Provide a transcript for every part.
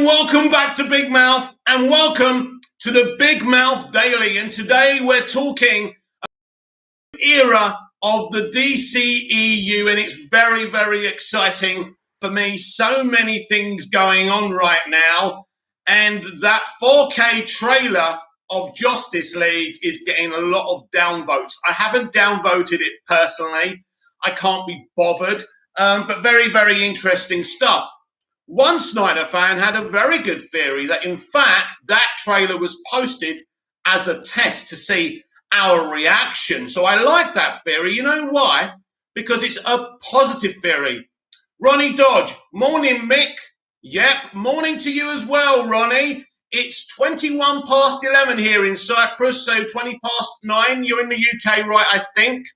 welcome back to Big Mouth, and welcome to the Big Mouth Daily. And today we're talking era of the DCEU, and it's very, very exciting for me. So many things going on right now, and that 4K trailer of Justice League is getting a lot of downvotes. I haven't downvoted it personally. I can't be bothered, but very, very interesting stuff. One Snyder fan had a very good theory that, in fact, that trailer was posted as a test to see our reaction. So I like that theory. You know why? Because it's a positive theory. Ronnie Dodge, morning, Mick. Yep, morning to you as well, Ronnie. It's 21 past 11 here in Cyprus, so 20 past 9. You're in the UK, right, I think?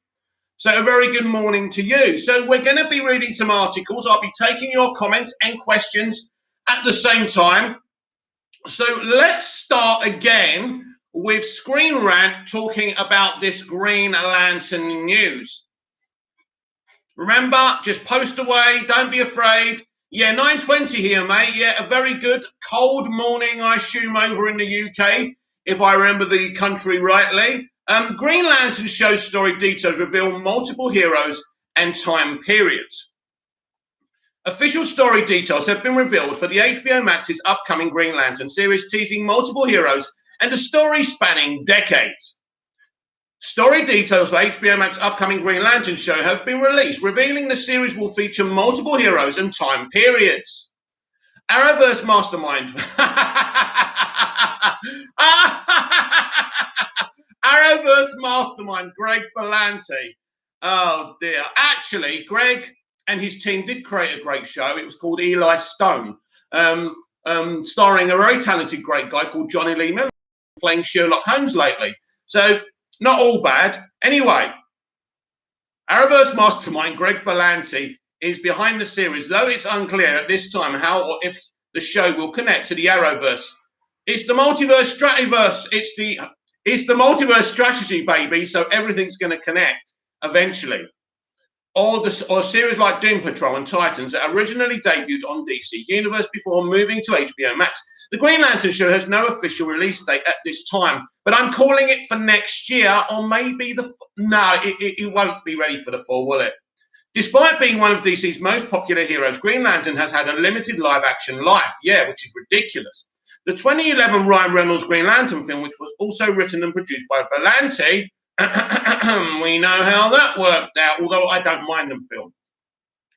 So a very good morning to you. So we're going to be reading some articles. I'll be taking your comments and questions at the same time. So let's start again with Screen Rant talking about this Green Lantern news. Remember, just post away. Don't be afraid. Yeah, 9:20 here, mate. Yeah, a very good cold morning, I assume, over in the UK, if I remember the country rightly. Green Lantern show story details reveal multiple heroes and time periods. Official story details have been revealed for the HBO Max's upcoming Green Lantern series, teasing multiple heroes and a story spanning decades. Story details for HBO Max's upcoming Green Lantern show have been released, revealing the series will feature multiple heroes and time periods. Arrowverse Mastermind. Arrowverse Mastermind, Greg Berlanti. Oh dear. Actually, Greg and his team did create a great show. It was called Eli Stone, starring a very talented great guy called Johnny Lee Miller, playing Sherlock Holmes lately. So not all bad. Anyway, Arrowverse Mastermind, Greg Berlanti, is behind the series, though it's unclear at this time how or if the show will connect to the Arrowverse. It's the multiverse strativerse. It's the multiverse strategy, baby, so everything's going to connect eventually. Or a series like Doom Patrol and Titans that originally debuted on DC Universe before moving to HBO Max. The Green Lantern show has no official release date at this time, but I'm calling it for next year, or maybe it won't be ready for the fall, will it? Despite being one of DC's most popular heroes, Green Lantern has had a limited live-action life, which is ridiculous. The 2011 Ryan Reynolds Green Lantern film, which was also written and produced by Berlanti, we know how that worked out, although I don't mind them film,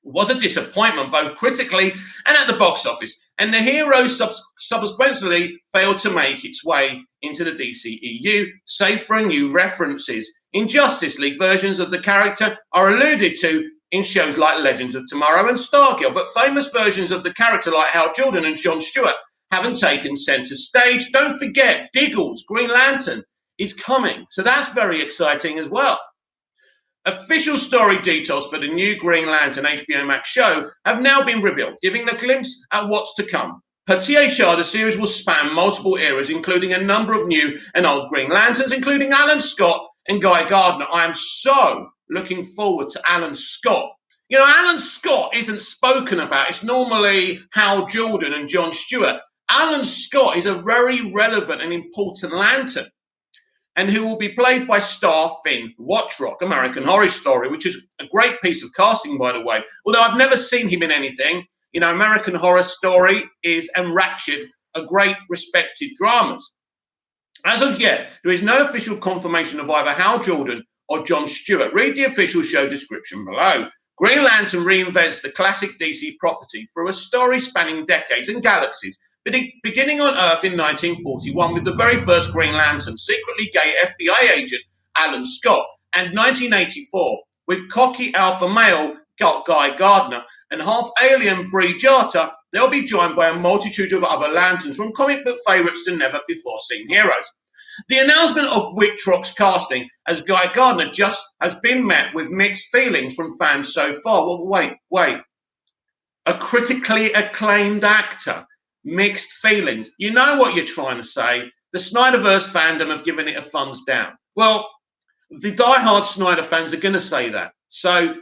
was a disappointment both critically and at the box office, and the hero subsequently failed to make its way into the DCEU, save for new references. In Justice League, versions of the character are alluded to in shows like Legends of Tomorrow and Stargirl, but famous versions of the character like Hal Jordan and John Stewart haven't taken center stage. Don't forget, Diggle's Green Lantern is coming, so that's very exciting as well. Official story details for the new Green Lantern HBO Max show have now been revealed, giving a glimpse at what's to come. Per THR, the series will span multiple eras, including a number of new and old Green Lanterns, including Alan Scott and Guy Gardner. I am so looking forward to Alan Scott. You know, Alan Scott isn't spoken about. It's normally Hal Jordan and John Stewart. Alan Scott is a very relevant and important Lantern, and who will be played by star Finn Wittrock, American Horror Story, which is a great piece of casting, by the way. Although I've never seen him in anything. You know, American Horror Story and Ratched are great respected dramas. As of yet, there is no official confirmation of either Hal Jordan or John Stewart. Read the official show description below. Green Lantern reinvents the classic DC property through a story spanning decades and galaxies, beginning on Earth in 1941 with the very first Green Lantern, secretly gay FBI agent Alan Scott, and 1984 with cocky alpha male Guy Gardner and half-alien Bree Jarta. They'll be joined by a multitude of other Lanterns, from comic book favourites to never-before-seen heroes. The announcement of Wittrock's casting as Guy Gardner just has been met with mixed feelings from fans so far. Well, wait. A critically acclaimed actor. Mixed feelings. You know what you're trying to say. The Snyderverse fandom have given it a thumbs down. Well, the diehard Snyder fans are going to say that. So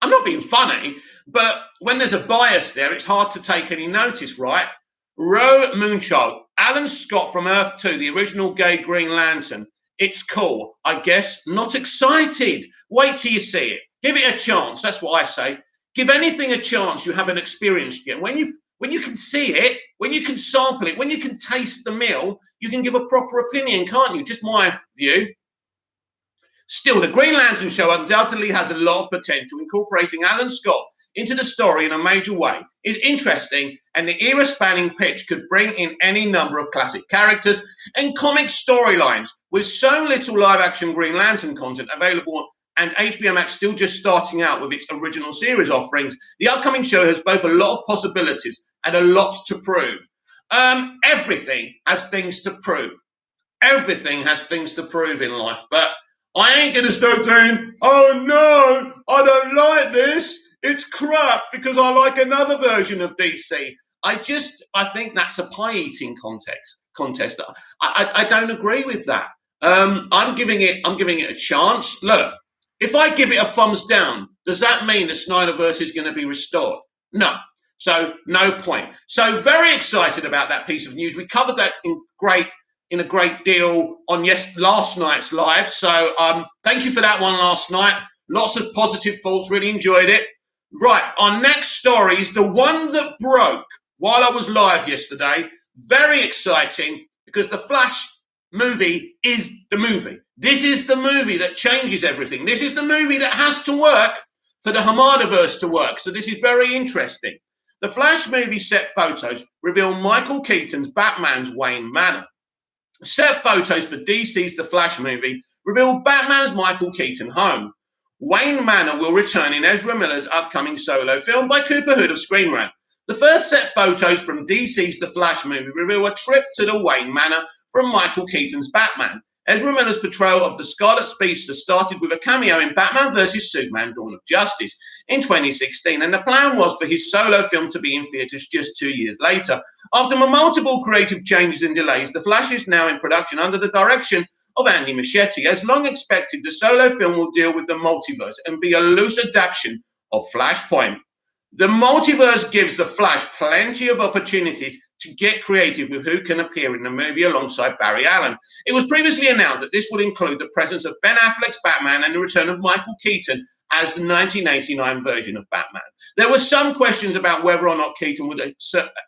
I'm not being funny, but when there's a bias there, it's hard to take any notice, right? Roe Moonchild, Alan Scott from Earth 2, the original gay Green Lantern. It's cool. I guess not excited. Wait till you see it. Give it a chance. That's what I say. Give anything a chance you haven't experienced yet. When you can see it, when you can sample it, when you can taste the meal, you can give a proper opinion, can't you? Just my view. Still, the Green Lantern show undoubtedly has a lot of potential. Incorporating Alan Scott into the story in a major way is interesting, and the era-spanning pitch could bring in any number of classic characters and comic storylines. With so little live-action Green Lantern content available and HBO Max still just starting out with its original series offerings, the upcoming show has both a lot of possibilities and a lot to prove. Everything has things to prove. Everything has things to prove in life, but I ain't going to start saying, oh no, I don't like this. It's crap because I like another version of DC. I think that's a pie-eating contest. I don't agree with that. I'm giving it a chance. Look, if I give it a thumbs down, does that mean the Snyderverse is going to be restored? No. So no point. So very excited about that piece of news. We covered that in a great deal on last night's live. So thank you for that one last night. Lots of positive thoughts. Really enjoyed it. Right, our next story is the one that broke while I was live yesterday. Very exciting because the Flash movie is the movie. This is the movie that changes everything. This is the movie that has to work for the Hamadaverse to work. So this is very interesting. The Flash movie set photos reveal Michael Keaton's Batman's Wayne Manor. Set photos for DC's The Flash movie reveal Batman's Michael Keaton home. Wayne Manor will return in Ezra Miller's upcoming solo film by Cooper Hood of Screen Rant. The first set photos from DC's The Flash movie reveal a trip to the Wayne Manor from Michael Keaton's Batman. Ezra Miller's portrayal of the Scarlet Speedster started with a cameo in Batman vs. Superman: Dawn of Justice in 2016, and the plan was for his solo film to be in theaters just 2 years later. After multiple creative changes and delays, The Flash is now in production under the direction of Andy Muschietti. As long expected, the solo film will deal with the multiverse and be a loose adaptation of Flashpoint. The multiverse gives The Flash plenty of opportunities to get creative with who can appear in the movie alongside Barry Allen. It was previously announced that this would include the presence of Ben Affleck's Batman and the return of Michael Keaton as the 1989 version of Batman. There were some questions about whether or not Keaton would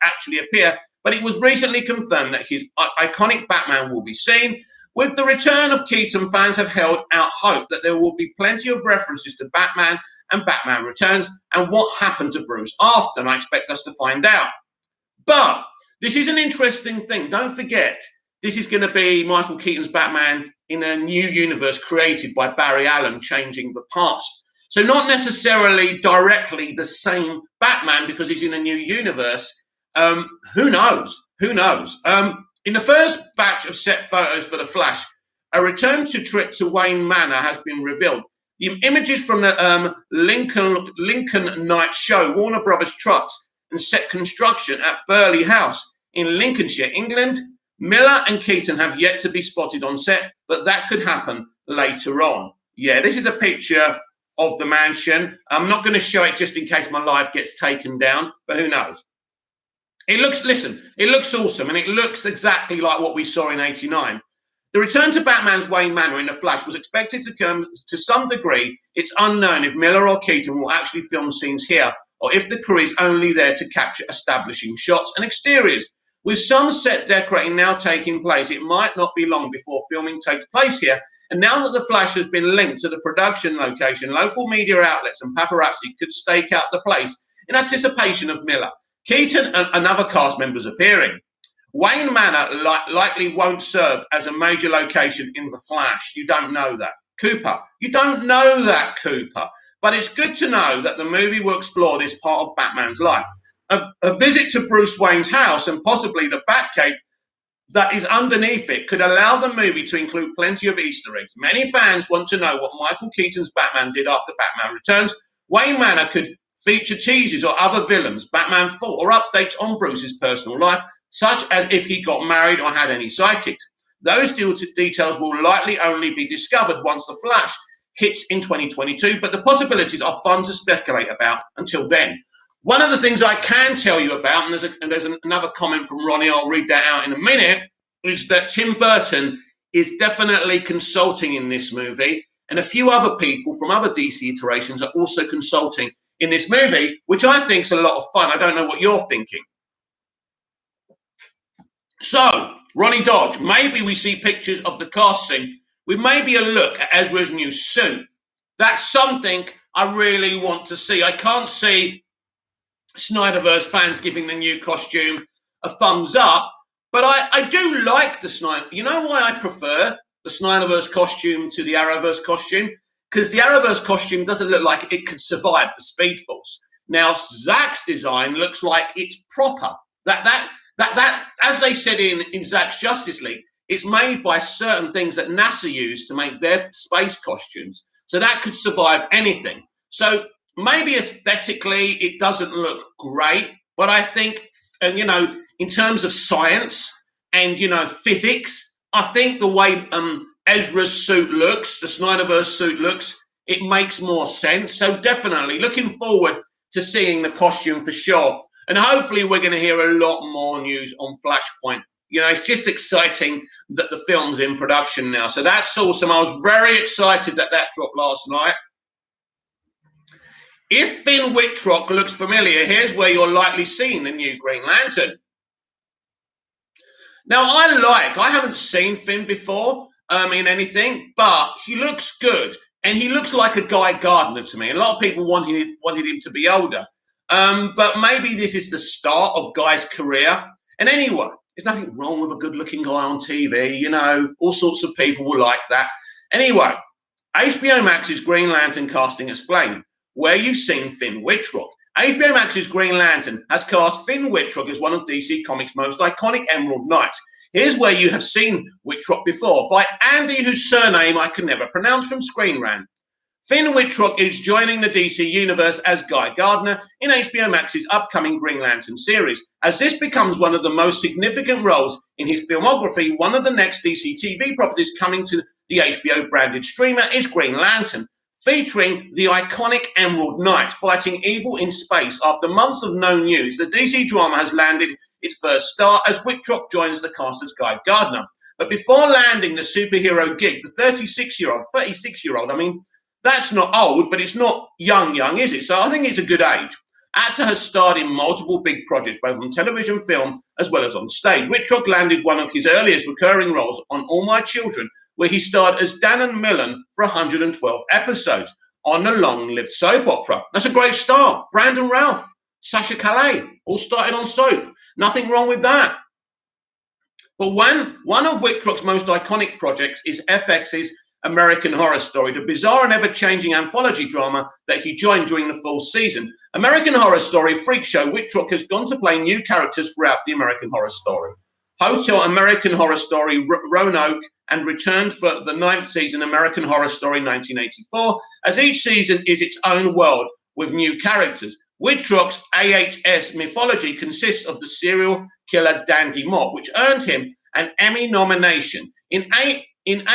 actually appear, but it was recently confirmed that his iconic Batman will be seen. With the return of Keaton, fans have held out hope that there will be plenty of references to Batman and Batman Returns and what happened to Bruce after, and I expect us to find out. But this is an interesting thing. Don't forget, this is going to be Michael Keaton's Batman in a new universe created by Barry Allen, changing the past. So not necessarily directly the same Batman because he's in a new universe. Who knows? Who knows? In the first batch of set photos for The Flash, a return to trip to Wayne Manor has been revealed. The images from the Lincoln Night show Warner Brothers trucks and set construction at Burley House in Lincolnshire, England. Miller and Keaton have yet to be spotted on set, but that could happen later on. Yeah, this is a picture of the mansion. I'm not going to show it just in case my live gets taken down, but who knows? It looks awesome, and it looks exactly like what we saw in '89. The return to Batman's Wayne Manor in The Flash was expected to come to some degree. It's unknown if Miller or Keaton will actually film scenes here, or if the crew is only there to capture establishing shots and exteriors. With some set decorating now taking place, it might not be long before filming takes place here. And now that The Flash has been linked to the production location, local media outlets and paparazzi could stake out the place in anticipation of Miller, Keaton and other cast members appearing. Wayne Manor likely won't serve as a major location in The Flash. You don't know that. Cooper, you don't know that, Cooper. But it's good to know that the movie will explore this part of Batman's life. A visit to Bruce Wayne's house and possibly the Batcave that is underneath it could allow the movie to include plenty of Easter eggs. Many fans want to know what Michael Keaton's Batman did after Batman Returns. Wayne Manor could feature teases or other villains, Batman 4, or updates on Bruce's personal life, such as if he got married or had any sidekicks. Those details will likely only be discovered once The Flash hits in 2022, but the possibilities are fun to speculate about until then. One of the things I can tell you about, and there's another comment from Ronnie, I'll read that out in a minute, is that Tim Burton is definitely consulting in this movie, and a few other people from other DC iterations are also consulting in this movie, which I think is a lot of fun. I don't know what you're thinking. So, Ronnie Dodge, maybe we see pictures of the cast scene with maybe a look at Ezra's new suit. That's something I really want to see. I can't see Snyderverse fans giving the new costume a thumbs up, but I do like the Snyder. You know why I prefer the Snyderverse costume to the Arrowverse costume? Because the Arrowverse costume doesn't look like it could survive the Speed Force. Now Zack's design looks like it's proper. That as they said in Zack's Justice League, it's made by certain things that NASA used to make their space costumes. So that could survive anything. So maybe aesthetically it doesn't look great, but I think, and in terms of science and physics, I think the way Ezra's suit looks, the Snyderverse suit looks, it makes more sense. So definitely looking forward to seeing the costume for sure. And hopefully we're going to hear a lot more news on Flashpoint. It's just exciting that the film's in production now. So that's awesome. I was very excited that dropped last night. If Finn Wittrock looks familiar, here's where you're likely seeing the new Green Lantern. Now, I haven't seen Finn before in anything, but he looks good. And he looks like a Guy Gardner to me. A lot of people wanted him to be older. But maybe this is the start of Guy's career. And anyway, there's nothing wrong with a good-looking guy on TV. All sorts of people will like that. Anyway, HBO Max's Green Lantern casting explained, where you've seen Finn Wittrock. HBO Max's Green Lantern has cast Finn Wittrock as one of DC Comics' most iconic Emerald Knights. Here's where you have seen Wittrock before, by Andy, whose surname I can never pronounce, from Screen Rant. Finn Wittrock is joining the DC Universe as Guy Gardner in HBO Max's upcoming Green Lantern series. As this becomes one of the most significant roles in his filmography, one of the next DC TV properties coming to the HBO branded streamer is Green Lantern, featuring the iconic Emerald Knight fighting evil in space. After months of no news, the DC drama has landed its first star as Wittrock joins the cast as Guy Gardner. But before landing the superhero gig, the 36-year-old, I mean, that's not old, but it's not young, is it? So I think it's a good age. Actor has starred in multiple big projects, both on television, film, as well as on stage. Wittrock landed one of his earliest recurring roles on All My Children, where he starred as Dan Millen for 112 episodes on a long-lived soap opera. That's a great start. Brandon Routh, Sasha Calais, all started on soap. Nothing wrong with that. But one of Wittrock's most iconic projects is FX's American Horror Story, the bizarre and ever-changing anthology drama that he joined during the fall season. American Horror Story Freak Show, Wittrock has gone to play new characters throughout the American Horror Story. Hotel, American Horror Story Roanoke, and returned for the 9th season, American Horror Story 1984, as each season is its own world with new characters. Wittrock's AHS mythology consists of the serial killer Dandy Mock, which earned him an Emmy nomination. In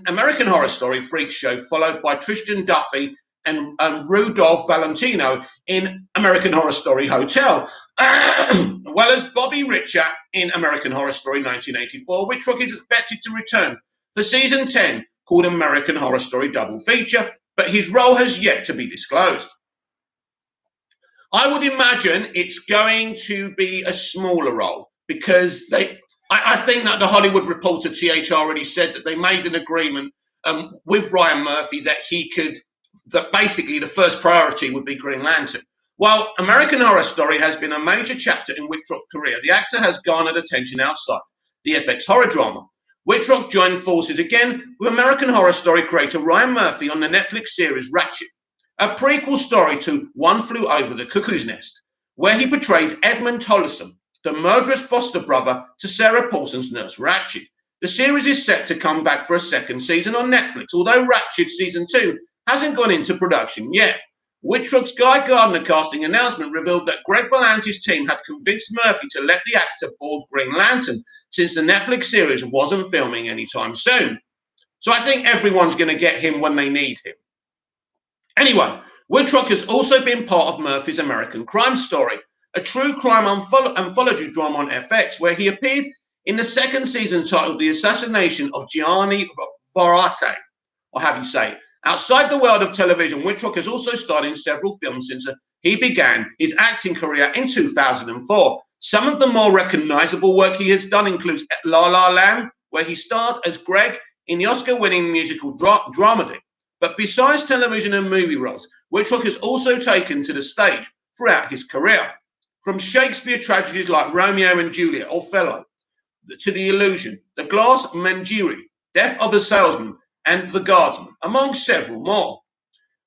American Horror Story Freak Show, followed by Tristan Duffy and Rudolph Valentino in American Horror Story Hotel, as well as Bobby Richer in American Horror Story 1984, Wittrock is expected to return for season 10, called American Horror Story Double Feature, but his role has yet to be disclosed. I would imagine it's going to be a smaller role because I think that the Hollywood Reporter, TH, already said that they made an agreement with Ryan Murphy that basically the first priority would be Green Lantern. While American Horror Story has been a major chapter in Wittrock's career, the actor has garnered attention outside the FX horror drama. Wittrock joined forces again with American Horror Story creator Ryan Murphy on the Netflix series Ratched, a prequel story to One Flew Over the Cuckoo's Nest, where he portrays Edmund Tolleson, the murderous foster brother to Sarah Paulson's Nurse Ratched. The series is set to come back for a second season on Netflix, although Ratched Season 2 hasn't gone into production yet. Wittrock's Guy Gardner casting announcement revealed that Greg Berlanti's team had convinced Murphy to let the actor board Green Lantern, since the Netflix series wasn't filming anytime soon. So I think everyone's going to get him when they need him. Anyway, Wittrock has also been part of Murphy's American Crime Story, a true crime anthology drama on FX, where he appeared in the second season titled The Assassination of Gianni Versace, or how do you say it? Outside the world of television, Wittrock has also starred in several films since he began his acting career in 2004. Some of the more recognizable work he has done includes La La Land, where he starred as Greg in the Oscar-winning musical dramedy. But besides television and movie roles, Wittrock has also taken to the stage throughout his career. From Shakespeare tragedies like Romeo and Juliet, Othello, to The Illusion, The Glass Menagerie, Death of a Salesman, and The Guardsman, among several more.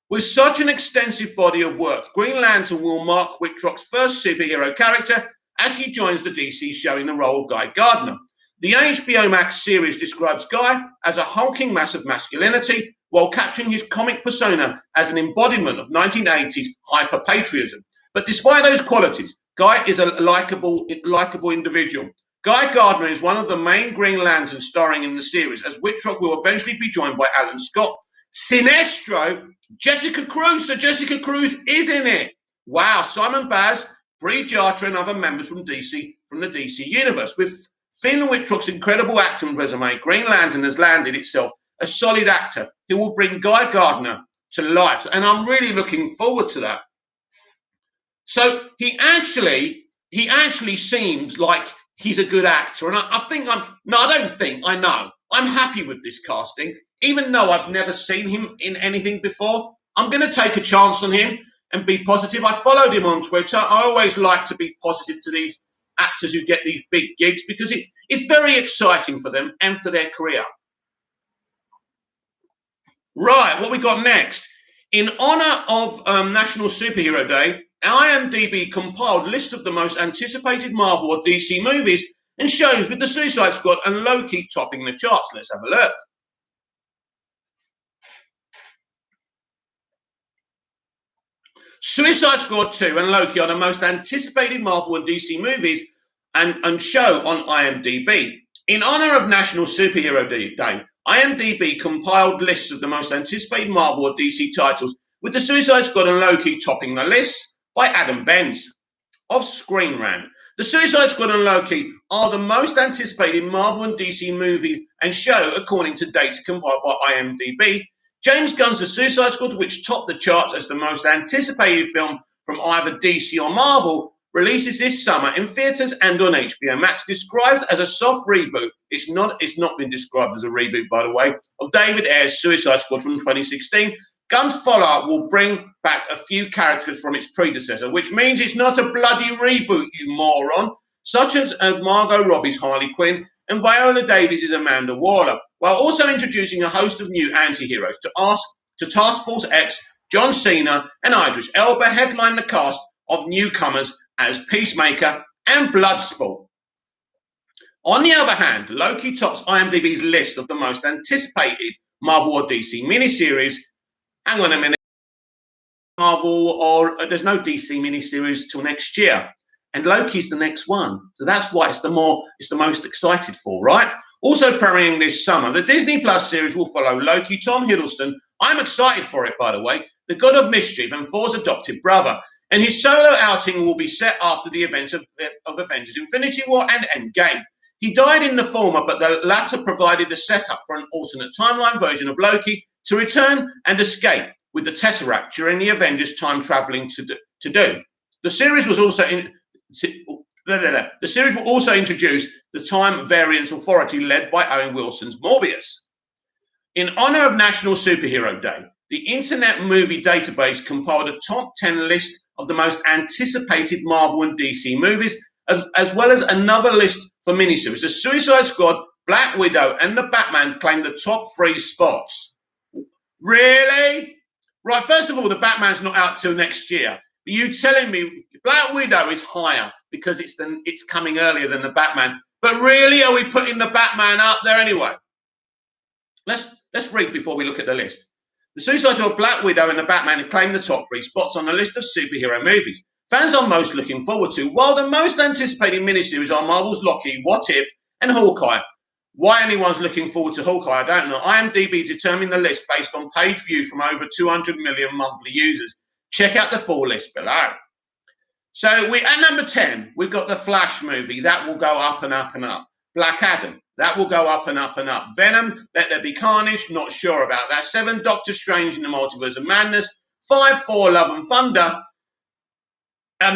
With such an extensive body of work, Green Lantern will mark Wittrock's first superhero character as he joins the DC show in the role of Guy Gardner. The HBO Max series describes Guy as a hulking mass of masculinity while capturing his comic persona as an embodiment of 1980s hyper-patriotism. But despite those qualities, Guy is a likable individual. Guy Gardner is one of the main Green Lanterns starring in the series, as Wittrock will eventually be joined by Alan Scott, Sinestro, Jessica Cruz. So Jessica Cruz is in it. Wow, Simon Baz, Brie Jarter, and other members from the DC universe. With Finn Wittrock's incredible acting resume, Green Lantern has landed itself a solid actor who will bring Guy Gardner to life, and I'm really looking forward to that. So he actually seems like he's a good actor, and I know I'm happy with this casting, even though I've never seen him in anything before. I'm going to take a chance on him and be positive. I followed him on Twitter. I always like to be positive to these actors who get these big gigs because it's very exciting for them and for their career. Right, what we got next? In honor of National Superhero Day, IMDb compiled a list of the most anticipated Marvel or DC movies and shows, with the Suicide Squad and Loki topping the charts. Let's have a look. Suicide Squad 2 and Loki are the most anticipated Marvel and DC movies and show on IMDb. In honor of National Superhero Day, IMDb compiled lists of the most anticipated Marvel or DC titles, with the Suicide Squad and Loki topping the list by Adam Benz of Screen Rant. The Suicide Squad and Loki are the most anticipated Marvel and DC movies and show according to data compiled by IMDb. James Gunn's The Suicide Squad, which topped the charts as the most anticipated film from either DC or Marvel, releases this summer in theaters and on HBO Max. Described as a soft reboot, it's not been described as a reboot, by the way, of David Ayer's Suicide Squad from 2016. Gunn's follow-up will bring back a few characters from its predecessor, which means it's not a bloody reboot, you moron, such as Margot Robbie's Harley Quinn and Viola Davis' Amanda Waller, while also introducing a host of new anti-heroes. To Task Force X, John Cena and Idris Elba headline the cast of newcomers as Peacemaker and Bloodsport. On the other hand, Loki tops IMDb's list of the most anticipated Marvel or DC miniseries. Hang on a minute. Marvel or there's no DC miniseries till next year, and Loki's the next one, so that's why it's the most excited for, right? Also premiering this summer, the Disney Plus series will follow Loki, Tom Hiddleston. I'm excited for it, by the way, the God of Mischief and Thor's adopted brother, and his solo outing will be set after the events of Avengers: Infinity War and Endgame. He died in the former, but the latter provided the setup for an alternate timeline version of Loki to return and escape with the Tesseract during the Avengers time traveling to do. The series was also the series will also introduce the Time Variance Authority led by Owen Wilson's Morbius. In honor of National Superhero Day, the Internet Movie Database compiled a top 10 list of the most anticipated Marvel and DC movies, as well as another list for miniseries. The Suicide Squad, Black Widow, and The Batman claimed the top 3 spots. Really? Right, first of all, The Batman's not out till next year. But you telling me Black Widow is higher because it's coming earlier than The Batman. But really, are we putting The Batman up there anyway? Let's read before we look at the list. The Suicide Squad, Black Widow, and The Batman claim the top 3 spots on the list of superhero movies fans are most looking forward to, while the most anticipated miniseries are Marvel's Loki, What If, and Hawkeye. Why anyone's looking forward to Hawkeye, I don't know. IMDb determined the list based on page views from over 200 million monthly users. Check out the full list below. So at number 10, we've got the Flash movie. That will go up and up and up. Black Adam. That will go up and up and up. Venom, Let There Be Carnage. Not sure about that. 7, Doctor Strange in the Multiverse of Madness. 5, Thor, Love and Thunder.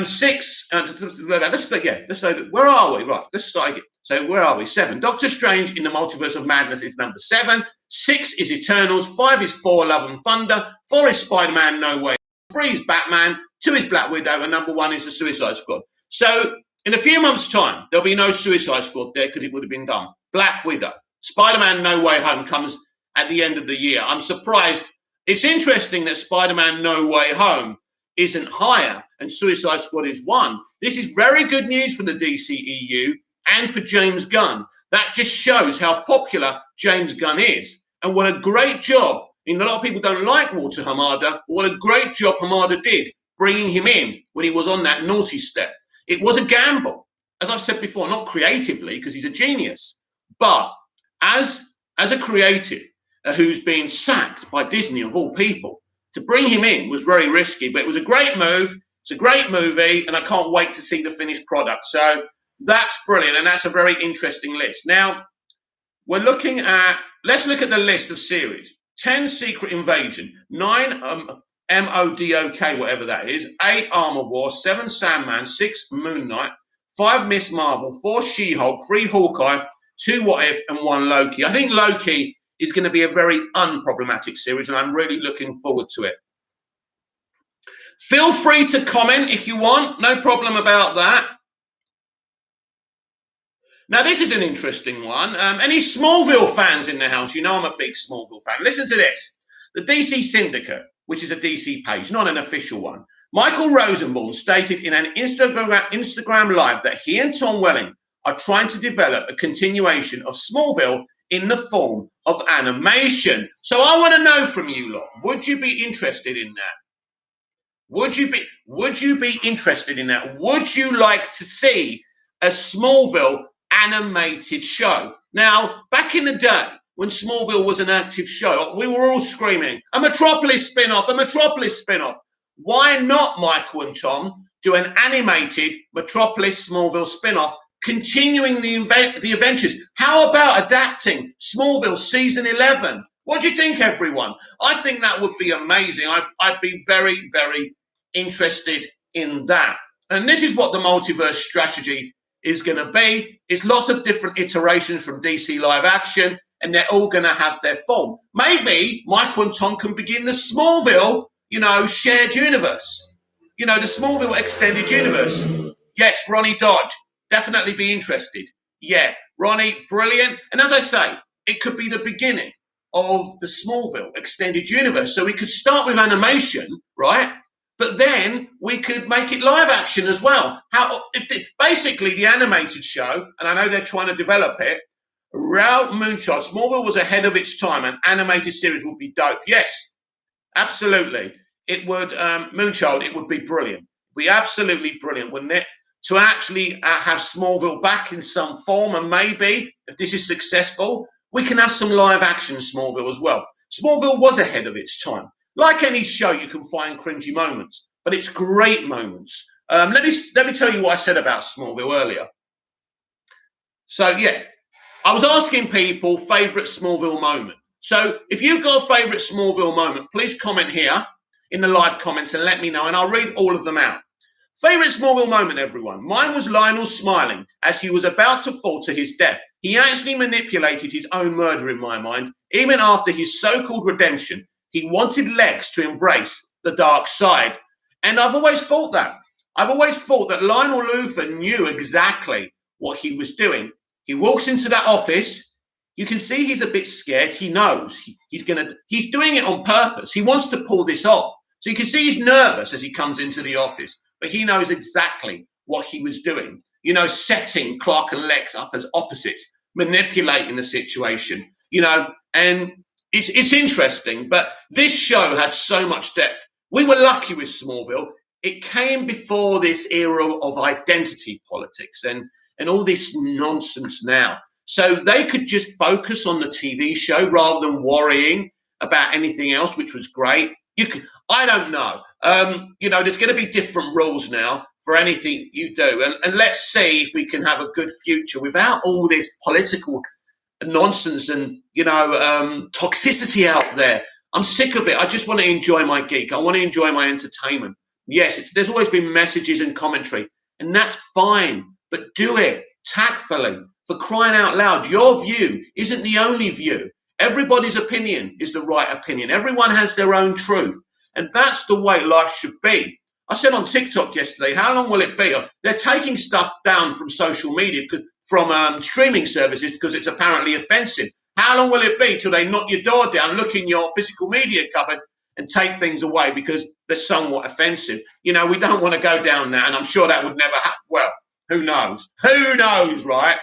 6, let's load. Where are we? Right, let's start again. So where are we? 7, Doctor Strange in the Multiverse of Madness is number 7. 6 is Eternals. 5 is Thor, Love and Thunder. 4 is Spider-Man No Way. 3 is Batman. 2 is Black Widow. And number 1 is the Suicide Squad. So in a few months' time, there'll be no Suicide Squad there because it would have been done. Black Widow. Spider-Man No Way Home comes at the end of the year. I'm surprised. It's interesting that Spider-Man No Way Home isn't higher and Suicide Squad is 1. This is very good news for the DCEU and for James Gunn. That just shows how popular James Gunn is and what a great job. A lot of people don't like Walter Hamada. What a great job Hamada did bringing him in when he was on that naughty step. It was a gamble, as I've said before, not creatively because he's a genius, but as a creative who's been sacked by Disney of all people, to bring him in was very risky, but it was a great move. It's a great movie, and I can't wait to see the finished product. So that's brilliant, and that's a very interesting list. Now, let's look at the list of series. 10, Secret Invasion. 9, MODOK, whatever that is. 8, Armor War. 7, Sandman. 6, Moon Knight. 5, Miss Marvel. 4, She-Hulk. 3, Hawkeye. 2, What If, and 1, Loki. I think Loki is going to be a very unproblematic series, and I'm really looking forward to it. Feel free to comment if you want. No problem about that. Now, this is an interesting one. Any Smallville fans in the house? You know I'm a big Smallville fan. Listen to this. The DC Syndicate, which is a DC page, not an official one. Michael Rosenbaum stated in an Instagram Live that he and Tom Welling are trying to develop a continuation of Smallville in the form of animation. So I want to know from you lot, would you be interested in that? Would you be interested in that? Would you like to see a Smallville animated show? Now, back in the day when Smallville was an active show, we were all screaming, a Metropolis spin-off, a Metropolis spin-off. Why not, Michael and Tom, do an animated Metropolis Smallville spin-off continuing the adventures? How about adapting Smallville season 11? What do you think, everyone? I think that would be amazing. I'd be very, very interested in that. And this is what the multiverse strategy is going to be. It's lots of different iterations from DC live action, and they're all going to have their form. Maybe Michael and Tom can begin the Smallville, shared universe. The Smallville extended universe. Yes, Ronnie Dodge. Definitely be interested. Yeah, Ronnie, brilliant. And as I say, it could be the beginning of the Smallville extended universe. So we could start with animation, right? But then we could make it live action as well. Basically the animated show, and I know they're trying to develop it, Raoul Moonchild, Smallville was ahead of its time. An animated series would be dope. Yes, absolutely. It would, Moonchild, it would be brilliant. It'd be absolutely brilliant, wouldn't it? To actually have Smallville back in some form, and maybe, if this is successful, we can have some live action Smallville as well. Smallville was ahead of its time. Like any show, you can find cringy moments, but it's great moments. Let me tell you what I said about Smallville earlier. So, yeah, I was asking people favourite Smallville moment. So if you've got a favourite Smallville moment, please comment here in the live comments and let me know, and I'll read all of them out. Favourite Smallville moment, everyone. Mine was Lionel smiling as he was about to fall to his death. He actually manipulated his own murder in my mind. Even after his so-called redemption, he wanted Lex to embrace the dark side. And I've always thought that. I've always thought that Lionel Luthor knew exactly what he was doing. He walks into that office. You can see he's a bit scared. He knows he's doing it on purpose. He wants to pull this off. So you can see he's nervous as he comes into the office. But he knows exactly what he was doing, setting Clark and Lex up as opposites, manipulating the situation, and it's interesting. But this show had so much depth. We were lucky with Smallville. It came before this era of identity politics and all this nonsense now. So they could just focus on the TV show rather than worrying about anything else, which was great. I don't know. You know, there's going to be different rules now for anything you do. And let's see if we can have a good future without all this political nonsense and, you know, toxicity out there. I'm sick of it. I just want to enjoy my geek. I want to enjoy my entertainment. Yes, there's always been messages and commentary, and that's fine. But do it tactfully. For crying out loud, your view isn't the only view. Everybody's opinion is the right opinion. Everyone has their own truth. And that's the way life should be. I said on TikTok yesterday, how long will it be? They're taking stuff down from social media, from streaming services, because it's apparently offensive. How long will it be till they knock your door down, look in your physical media cupboard and take things away because they're somewhat offensive? You know, we don't want to go down that, and I'm sure that would never happen. Well, who knows? Who knows, right?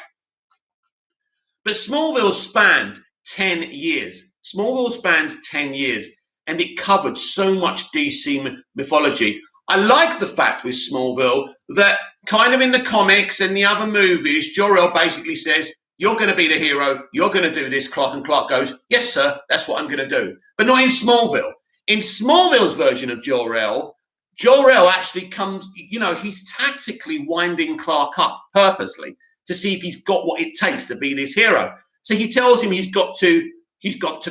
But Smallville spanned 10 years. Smallville spanned 10 years, and it covered so much DC mythology. I like the fact with Smallville that kind of in the comics and the other movies, Jor-El basically says, you're going to be the hero, you're going to do this, Clark, and Clark goes, yes, sir, that's what I'm going to do. But not in Smallville. In Smallville's version of Jor-El, Jor-El actually comes, you know, he's tactically winding Clark up purposely to see if he's got what it takes to be this hero. So he tells him he's got to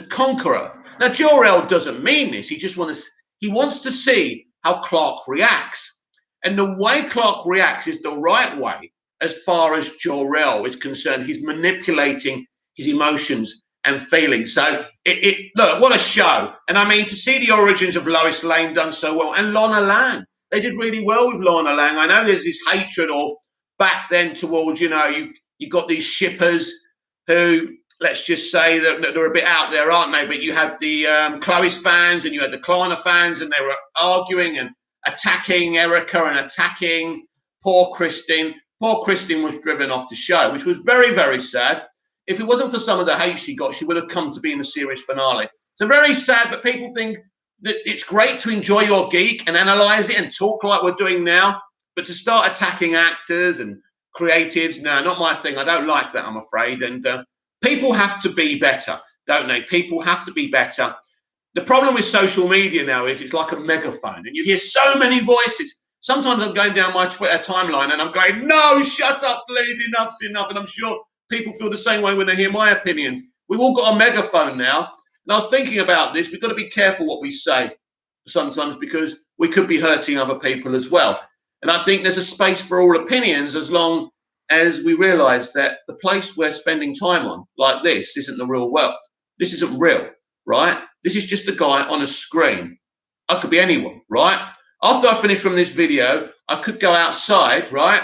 conquer Earth. Now, Jor-El doesn't mean this. He wants to see how Clark reacts. And the way Clark reacts is the right way as far as Jor-El is concerned. He's manipulating his emotions and feelings. So, look, what a show. And I mean, to see the origins of Lois Lane done so well, and Lana Lang. They did really well with Lana Lang. I know there's this hatred or back then towards, you know, you got these shippers who, let's just say that they're a bit out there, aren't they? But you had the Chloe's fans and you had the Klarna fans, and they were arguing and attacking Erica and attacking poor Kristin. Poor Kristin was driven off the show, which was very, very sad. If it wasn't for some of the hate she got, she would have come to be in the series finale. So very sad, but people think that it's great to enjoy your geek and analyze it and talk like we're doing now. But to start attacking actors and creatives, no, not my thing. I don't like that, I'm afraid. And people have to be better, don't they? People have to be better. The problem with social media now is it's like a megaphone, and you hear so many voices. Sometimes I'm going down my Twitter timeline and I'm going, no, shut up, please, enough's enough. And I'm sure people feel the same way when they hear my opinions. We've all got a megaphone now. And I was thinking about this. We've got to be careful what we say sometimes, because we could be hurting other people as well. And I think there's a space for all opinions as long as we realize that the place we're spending time on, like this, isn't the real world. This isn't real, right? This is just a guy on a screen. I could be anyone, right? After I finish from this video, I could go outside, right?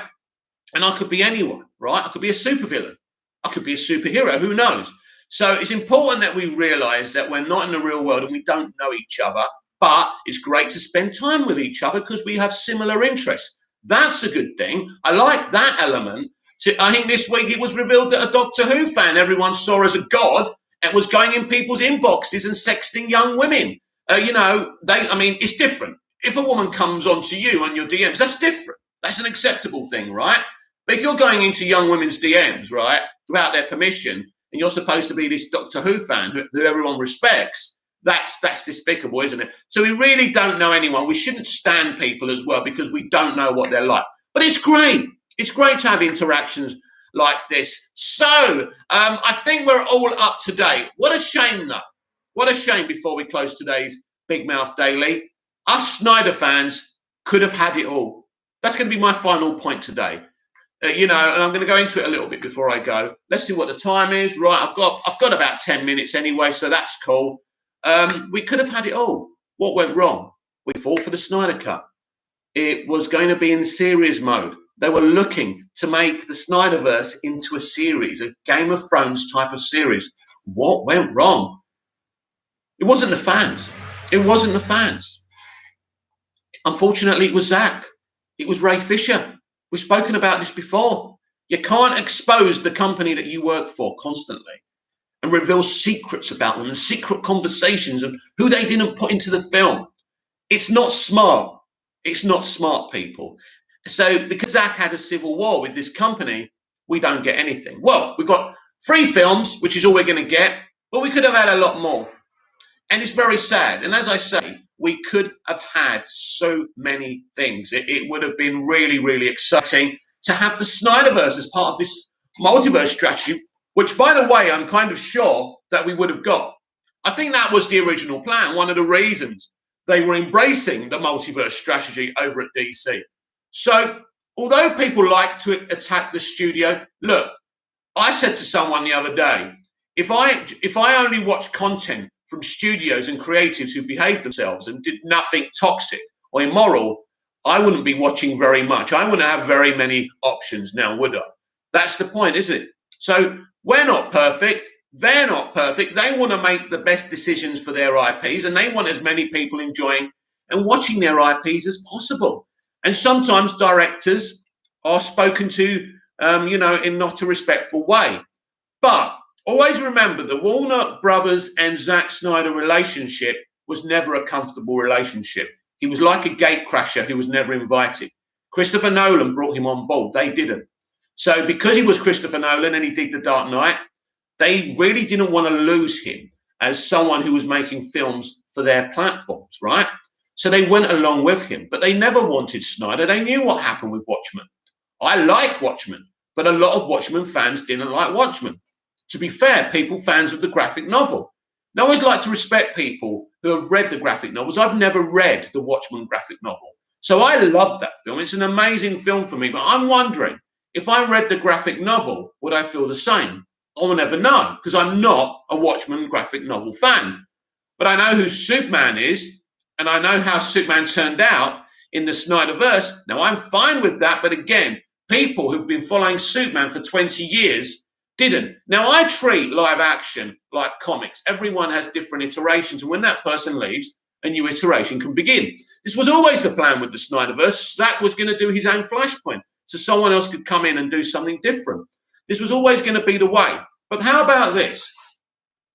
And I could be anyone, right? I could be a supervillain. I could be a superhero, who knows? So it's important that we realize that we're not in the real world and we don't know each other, but it's great to spend time with each other because we have similar interests. That's a good thing. I like that element. So I think this week it was revealed that a Doctor Who fan everyone saw as a god and was going in people's inboxes and sexting young women. You know, it's different. If a woman comes onto you on your DMs, that's different. That's an acceptable thing, right? But if you're going into young women's DMs, right, without their permission, and you're supposed to be this Doctor Who fan who everyone respects, that's despicable, isn't it? So we really don't know anyone. We shouldn't stand people as well because we don't know what they're like. But it's great. It's great to have interactions like this. So I think we're all up to date. What a shame, though. What a shame before we close today's Big Mouth Daily. Us Snyder fans could have had it all. That's going to be my final point today. And I'm going to go into it a little bit before I go. Let's see what the time is. Right, I've got about 10 minutes anyway, so that's cool. We could have had it all. What went wrong? We fought for the Snyder Cut. It was going to be in series mode. They were looking to make the Snyderverse into a series, a Game of Thrones type of series. What went wrong? It wasn't the fans. It wasn't the fans. Unfortunately, it was Zack. It was Ray Fisher. We've spoken about this before. You can't expose the company that you work for constantly and reveal secrets about them and secret conversations and who they didn't put into the film. It's not smart. It's not smart, people. So because Zack had a civil war with this company, we don't get anything. Well, we've got 3 films, which is all we're going to get, but we could have had a lot more. And it's very sad. And as I say, we could have had so many things. It would have been really, really exciting to have the Snyderverse as part of this multiverse strategy, which, by the way, I'm kind of sure that we would have got. I think that was the original plan. One of the reasons they were embracing the multiverse strategy over at DC. So, although people like to attack the studio, look, I said to someone the other day, if I only watch content from studios and creatives who behave themselves and did nothing toxic or immoral, I wouldn't be watching very much. I wouldn't have very many options now, would I? That's the point, isn't it? So we're not perfect. They're not perfect. They want to make the best decisions for their IPs, and they want as many people enjoying and watching their IPs as possible. And sometimes directors are spoken to, in not a respectful way. But always remember, the Warner Brothers and Zack Snyder relationship was never a comfortable relationship. He was like a gatecrasher who was never invited. Christopher Nolan brought him on board. They didn't. So because he was Christopher Nolan and he did The Dark Knight, they really didn't want to lose him as someone who was making films for their platforms, right? So they went along with him, but they never wanted Snyder. They knew what happened with Watchmen. I like Watchmen, but a lot of Watchmen fans didn't like Watchmen. To be fair, people fans of the graphic novel. And I always like to respect people who have read the graphic novels. I've never read the Watchmen graphic novel. So I love that film. It's an amazing film for me, but I'm wondering, if I read the graphic novel, would I feel the same? I will never know, because I'm not a Watchmen graphic novel fan. But I know who Superman is, and I know how Superman turned out in the Snyderverse. Now, I'm fine with that, but again, people who've been following Superman for 20 years didn't. Now, I treat live action like comics. Everyone has different iterations, and when that person leaves, a new iteration can begin. This was always the plan with the Snyderverse. Zack was going to do his own Flashpoint, so someone else could come in and do something different. This was always going to be the way. But how about this?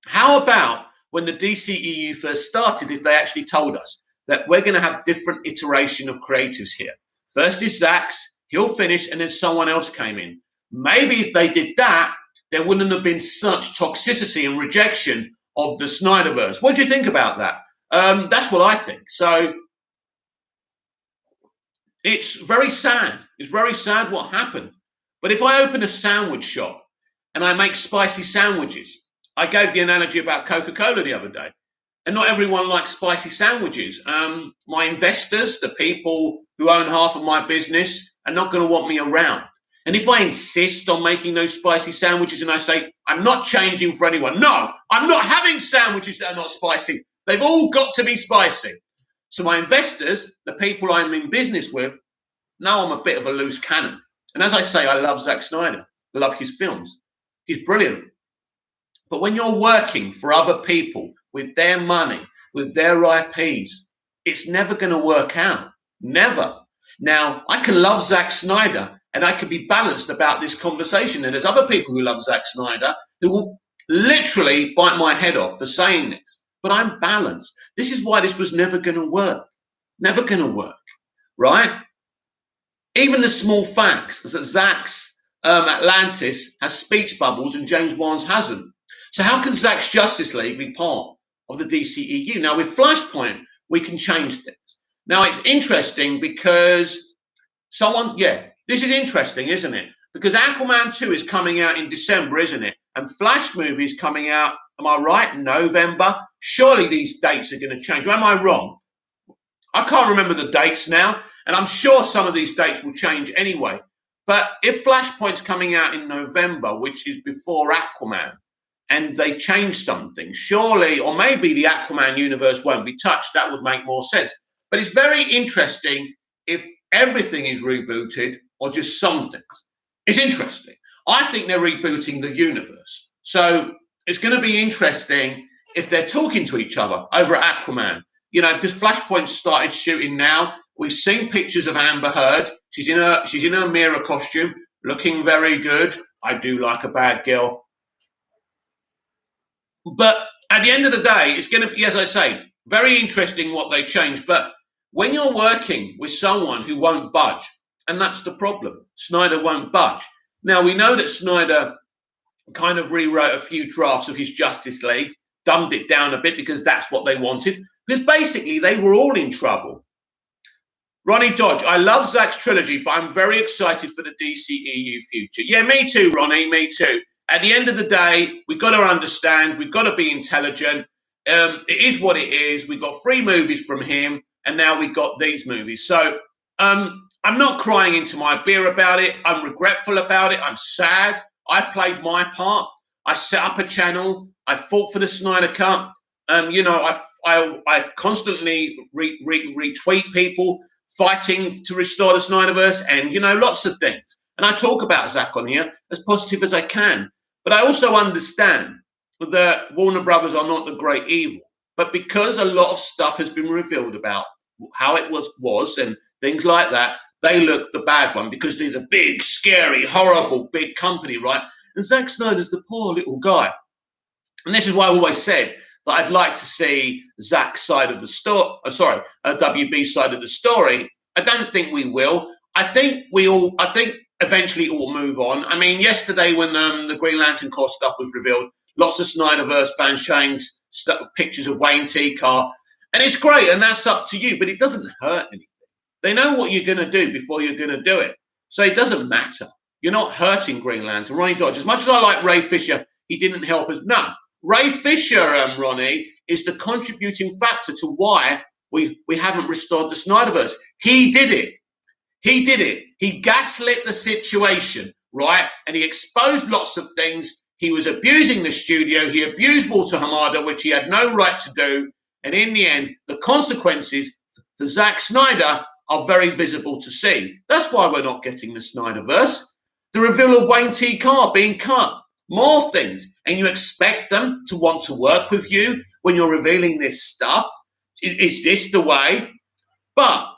How about when the DCEU first started, if they actually told us that we're going to have different iteration of creatives here? First is Zack's, he'll finish, and then someone else came in. Maybe if they did that, there wouldn't have been such toxicity and rejection of the Snyderverse. What do you think about that? That's what I think. So it's very sad. It's very sad what happened. But if I open a sandwich shop and I make spicy sandwiches, I gave the analogy about Coca-Cola the other day, and not everyone likes spicy sandwiches. My investors, the people who own half of my business, are not going to want me around. And if I insist on making those spicy sandwiches and I say, I'm not changing for anyone. No, I'm not having sandwiches that are not spicy. They've all got to be spicy. So my investors, the people I'm in business with, know I'm a bit of a loose cannon. And as I say, I love Zack Snyder. I love his films. He's brilliant. But when you're working for other people with their money, with their IPs, it's never going to work out. Never. Now, I can love Zack Snyder and I can be balanced about this conversation. And there's other people who love Zack Snyder who will literally bite my head off for saying this. But I'm balanced. This is why this was never going to work. Never going to work. Right? Even the small facts that Zack's Atlantis has speech bubbles and James Wan's hasn't. So how can Zack's Justice League be part of the DCEU? Now, with Flashpoint, we can change things. Now, it's interesting because this is interesting, isn't it? Because Aquaman 2 is coming out in December, isn't it? And Flash movie is coming out, am I right, November? Surely these dates are going to change. Or am I wrong? I can't remember the dates now, and I'm sure some of these dates will change anyway. But if Flashpoint's coming out in November, which is before Aquaman, and they change something, surely, or maybe the Aquaman universe won't be touched, that would make more sense. But it's very interesting if everything is rebooted or just some things. It's interesting. I think they're rebooting the universe. So it's going to be interesting if they're talking to each other over at Aquaman. Because Flashpoint started shooting now. We've seen pictures of Amber Heard. She's in her mirror costume, looking very good. I do like a bad girl. But at the end of the day, it's going to be, as I say, very interesting what they change. But when you're working with someone who won't budge, and that's the problem, Snyder won't budge. Now, we know that Snyder kind of rewrote a few drafts of his Justice League, dumbed it down a bit because that's what they wanted. because basically they were all in trouble. Ronnie Dodge, I love Zack's trilogy, but I'm very excited for the DCEU future. Yeah, me too, Ronnie, me too. At the end of the day, we've got to understand, we've got to be intelligent. It is what it is. We got 3 movies from him, and now we got these movies. So I'm not crying into my beer about it. I'm regretful about it. I'm sad. I played my part. I set up a channel. I fought for the Snyder Cut. I constantly retweet people fighting to restore the Snyderverse, and lots of things. And I talk about Zack on here as positive as I can. But I also understand that Warner Brothers are not the great evil. But because a lot of stuff has been revealed about how it was and things like that, they look the bad one because they're the big, scary, horrible, big company, right? And Zack Snyder's the poor little guy. And this is why I've always said that I'd like to see Zack's side of the story. WB's side of the story. I don't think we will. I think eventually it will move on. I mean, yesterday when the Green Lantern Corps stuff was revealed, lots of Snyderverse fans showing pictures of Wayne T. Carr, and it's great, and that's up to you. But it doesn't hurt anything. They know what you're going to do before you're going to do it, so it doesn't matter. You're not hurting Green Lantern. Ronnie Dodge, as much as I like Ray Fisher, he didn't help us. No. Ray Fisher, Ronnie, is the contributing factor to why we haven't restored the Snyderverse. He did it. He did it. He gaslit the situation, right? And he exposed lots of things. He was abusing the studio. He abused Walter Hamada, which he had no right to do. And in the end, the consequences for Zack Snyder are very visible to see. That's why we're not getting the Snyderverse. The reveal of Wayne T. Carr being cut. More things, and you expect them to want to work with you when you're revealing this stuff. Is this the way? But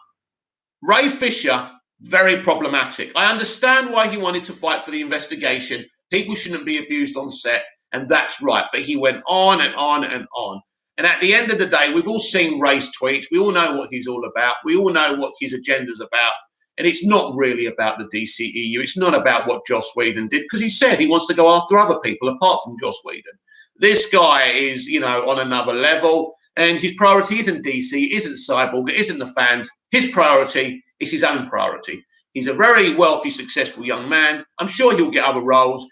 Ray Fisher, very problematic. I understand why he wanted to fight for the investigation. People shouldn't be abused on set, and that's right. But he went on and on and on. And at the end of the day, we've all seen Ray's tweets. We all know what he's all about. We all know what his agenda's about. And it's not really about the DCEU. It's not about what Joss Whedon did, because he said he wants to go after other people apart from Joss Whedon. This guy is, on another level, and his priority isn't DC, isn't Cyborg, it isn't the fans. His priority is his own priority. He's a very wealthy, successful young man. I'm sure he'll get other roles,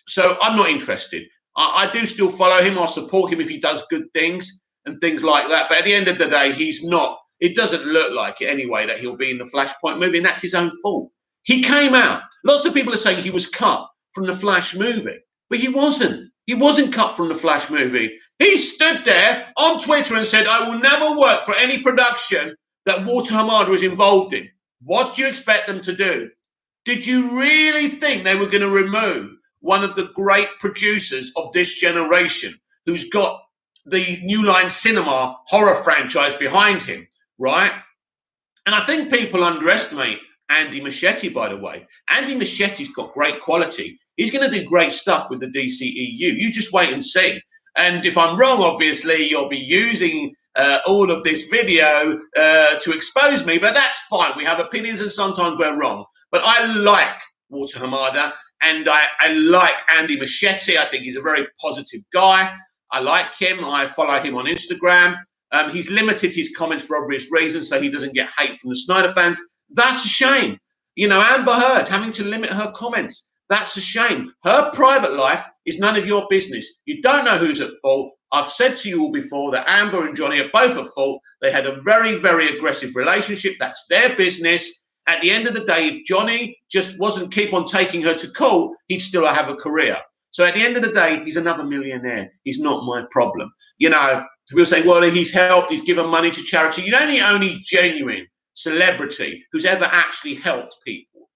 so I'm not interested. I do still follow him. I'll support him if he does good things and things like that. But at the end of the day, he's not. It doesn't look like it anyway that he'll be in the Flashpoint movie, and that's his own fault. He came out. Lots of people are saying he was cut from the Flash movie, but he wasn't. He wasn't cut from the Flash movie. He stood there on Twitter and said, I will never work for any production that Walter Hamada is involved in. What do you expect them to do? Did you really think they were going to remove one of the great producers of this generation, who's got the New Line Cinema horror franchise behind him? Right? And I think people underestimate Andy Muschietti, by the way. Andy Muschietti's got great quality. He's going to do great stuff with the DCEU. You just wait and see. And if I'm wrong, obviously, you'll be using all of this video to expose me, but that's fine. We have opinions and sometimes we're wrong. But I like Walter Hamada, and I like Andy Muschietti. I think he's a very positive guy. I like him. I follow him on Instagram. He's limited his comments for obvious reasons, so he doesn't get hate from the Snyder fans. That's a shame. Amber Heard having to limit her comments. That's a shame. Her private life is none of your business. You don't know who's at fault. I've said to you all before that Amber and Johnny are both at fault. They had a very, very aggressive relationship. That's their business. At the end of the day, if Johnny just wasn't keep on taking her to court, he'd still have a career. So at the end of the day, he's another millionaire. He's not my problem. People say, well, he's helped, he's given money to charity. The only genuine celebrity who's ever actually helped people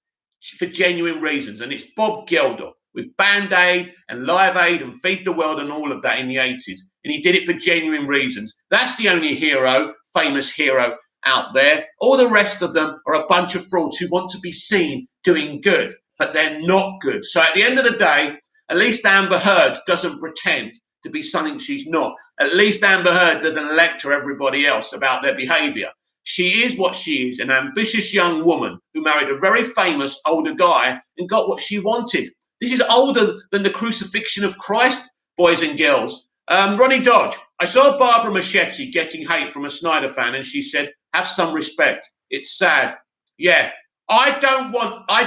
for genuine reasons, and it's Bob Geldof with Band-Aid and Live Aid and Feed the World and all of that in the 80s. And he did it for genuine reasons. That's the only famous hero out there. All the rest of them are a bunch of frauds who want to be seen doing good, but they're not good. So at the end of the day, at least Amber Heard doesn't pretend to be something she's not. At least Amber Heard doesn't lecture everybody else about their behavior. She is what she is, an ambitious young woman who married a very famous older guy and got what she wanted. This is older than the crucifixion of Christ, boys and girls. Ronnie Dodge, I saw Barbara Machete getting hate from a Snyder fan, and she said, have some respect. It's sad. Yeah, I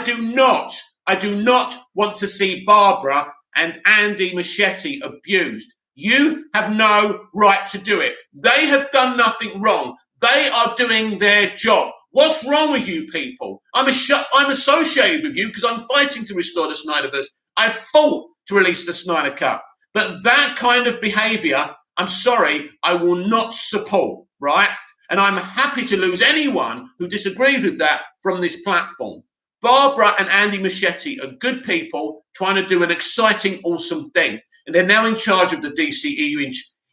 do not want to see Barbara and Andy Machete abused. You have no right to do it. They have done nothing wrong. They are doing their job. What's wrong with you people? I'm associated with you because I'm fighting to restore the Snyderverse. I fought to release the Snyder Cut. But that kind of behaviour, I'm sorry, I will not support, right? And I'm happy to lose anyone who disagrees with that from this platform. Barbara and Andy Machete are good people trying to do an exciting, awesome thing. And they're now in charge of the DCEU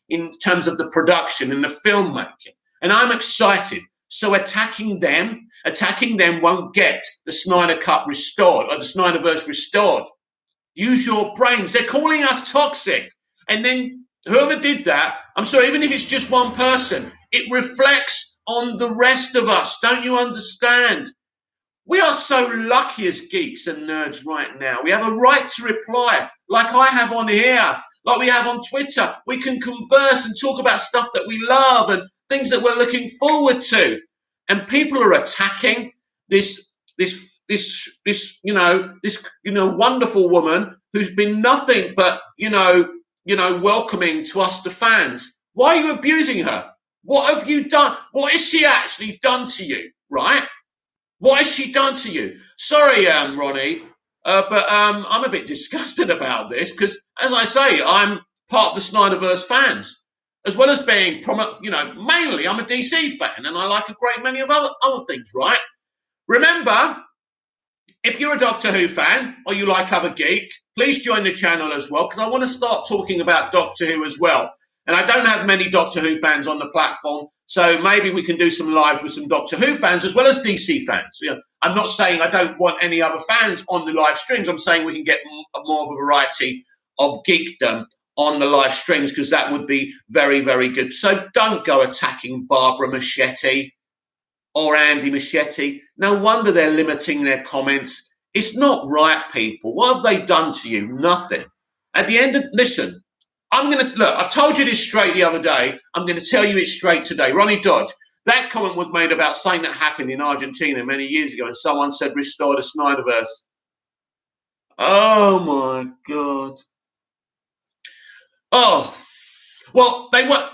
in terms of the production and the filmmaking. And I'm excited. So attacking them won't get the Snyder Cut restored or the Snyderverse restored. Use your brains. They're calling us toxic. And then whoever did that, I'm sorry, even if it's just one person, it reflects on the rest of us. Don't you understand? We are so lucky as geeks and nerds right now. We have a right to reply, like I have on here, like we have on Twitter. We can converse and talk about stuff that we love and things that we're looking forward to. And people are attacking this wonderful woman who's been nothing but welcoming to us, the fans. Why are you abusing her? What have you done? What has she actually done to you? Right? What has she done to you? Sorry, Ronnie, but I'm a bit disgusted about this because, as I say, I'm part of the Snyderverse fans, as well as being, mainly I'm a DC fan and I like a great many of other things, right? Remember, if you're a Doctor Who fan or you like other geek, please join the channel as well because I want to start talking about Doctor Who as well. And I don't have many Doctor Who fans on the platform, so maybe we can do some lives with some Doctor Who fans as well as DC fans. I'm not saying I don't want any other fans on the live streams. I'm saying we can get more of a variety of geekdom on the live streams because that would be very, very good. So don't go attacking Barbara Machete or Andy Machete. No wonder they're limiting their comments. It's not right, people. What have they done to you? Nothing. At the end of, listen, I've told you this straight the other day. I'm going to tell you it straight today. Ronnie Dodge, that comment was made about something that happened in Argentina many years ago, and someone said, restore the Snyderverse. Oh, my God. Oh, well, they were,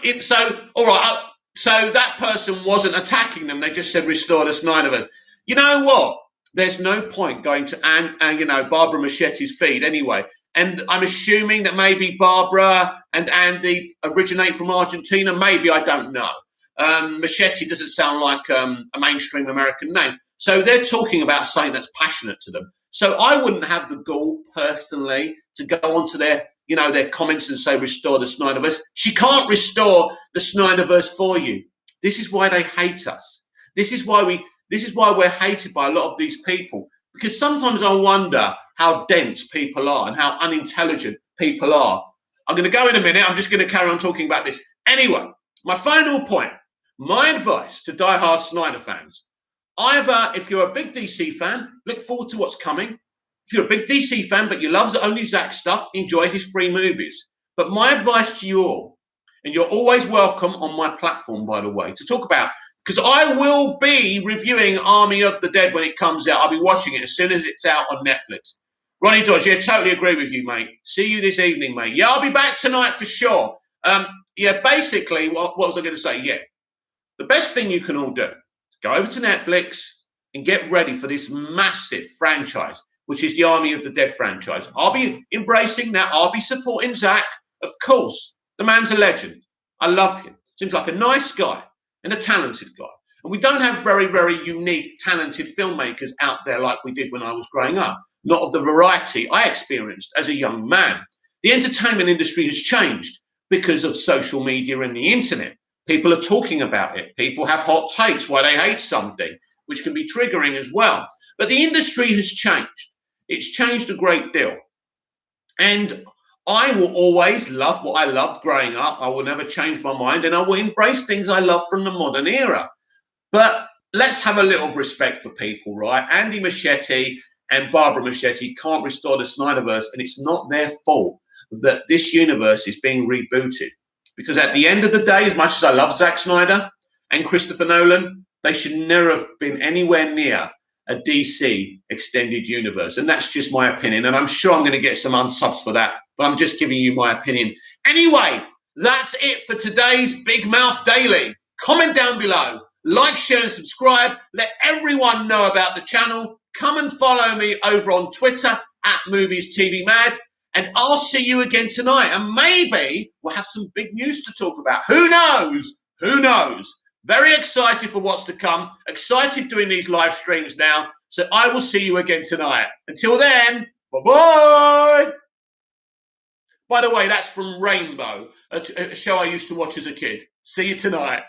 all right, so that person wasn't attacking them. They just said, restore the Snyderverse. You know what? There's no point going to Barbara Machete's feed anyway. And I'm assuming that maybe Barbara and Andy originate from Argentina. Maybe, I don't know. Machete doesn't sound like a mainstream American name. So they're talking about something that's passionate to them. So I wouldn't have the gall personally to go onto their comments and say, restore the Snyderverse. She can't restore the Snyderverse for you. This is why they hate us. This is why we're hated by a lot of these people. Because sometimes I wonder how dense people are and how unintelligent people are. I'm going to go in a minute. I'm just going to carry on talking about this. Anyway, my final point, my advice to diehard Snyder fans. Either, if you're a big DC fan, look forward to what's coming. If you're a big DC fan, but you love only Zack stuff, enjoy his free movies. But my advice to you all, and you're always welcome on my platform, by the way, to talk about, because I will be reviewing Army of the Dead when it comes out. I'll be watching it as soon as it's out on Netflix. Ronnie Dodge, yeah, totally agree with you, mate. See you this evening, mate. Yeah, I'll be back tonight for sure. Basically, what was I going to say? Yeah, the best thing you can all do is go over to Netflix and get ready for this massive franchise, which is the Army of the Dead franchise. I'll be embracing that. I'll be supporting Zack. Of course, the man's a legend. I love him. Seems like a nice guy and a talented guy. And we don't have very, very unique, talented filmmakers out there like we did when I was growing up. Not of the variety I experienced as a young man. The entertainment industry has changed because of social media and the internet. People are talking about it. People have hot takes why they hate something, which can be triggering as well. But the industry has changed. It's changed a great deal. And I will always love what I loved growing up. I will never change my mind, and I will embrace things I love from the modern era. But let's have a little respect for people, right? Andy Machete and Barbara Machete can't restore the Snyderverse, and it's not their fault. that this universe is being rebooted. Because at the end of the day, as much as I love Zack Snyder and Christopher Nolan, they should never have been anywhere near a DC extended universe. And that's just my opinion. And I'm sure I'm going to get some unsubs for that, but I'm just giving you my opinion. Anyway, that's it for today's Big Mouth Daily. Comment down below, like, share and subscribe. Let everyone know about the channel. Come and follow me over on Twitter at Movies TV Mad. And I'll see you again tonight. And maybe we'll have some big news to talk about. Who knows? Who knows? Very excited for what's to come. Excited doing these live streams now. So I will see you again tonight. Until then, bye-bye. By the way, that's from Rainbow, a show I used to watch as a kid. See you tonight.